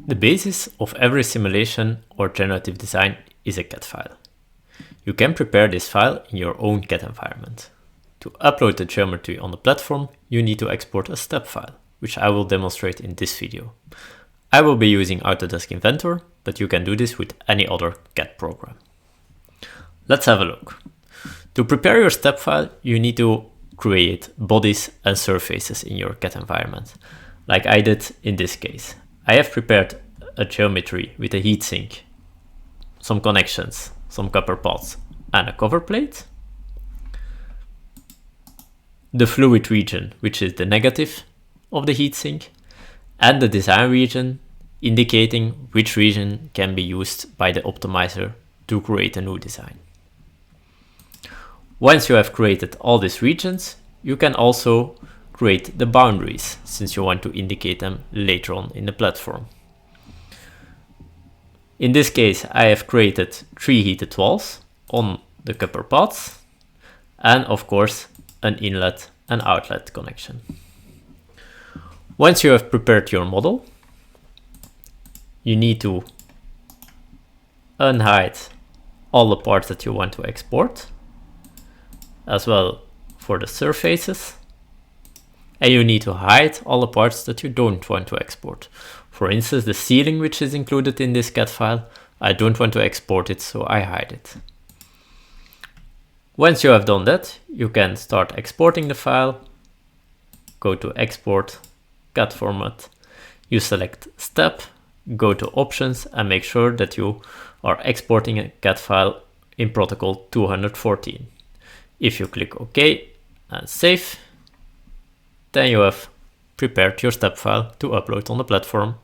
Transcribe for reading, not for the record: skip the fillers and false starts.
The basis of every simulation or generative design is a CAD file. You can prepare this file in your own CAD environment. To upload the geometry on the platform, you need to export a step file, which I will demonstrate in this video. I will be using Autodesk Inventor, but you can do this with any other CAD program. Let's have a look. To prepare your step file, you need to create bodies and surfaces in your CAD environment, like I did in this case. I have prepared a geometry with a heatsink, some connections, some copper pots, and a cover plate. The fluid region, which is the negative of the heatsink, and the design region, indicating which region can be used by the optimizer to create a new design. Once you have created all these regions, you can also create the boundaries, since you want to indicate them later on in the platform. In this case, I have created 3 heated walls on the copper pots, and of course, an inlet and outlet connection. Once you have prepared your model, you need to unhide all the parts that you want to export, as well for the surfaces, and you need to hide all the parts that you don't want to export. For instance, the ceiling, which is included in this CAD file, I don't want to export it, so I hide it. Once you have done that, you can start exporting the file. Go to Export, CAD Format. You select Step, go to Options, and make sure that you are exporting a CAD file in protocol 214. If you click OK and Save, then you have prepared your step file to upload on the platform.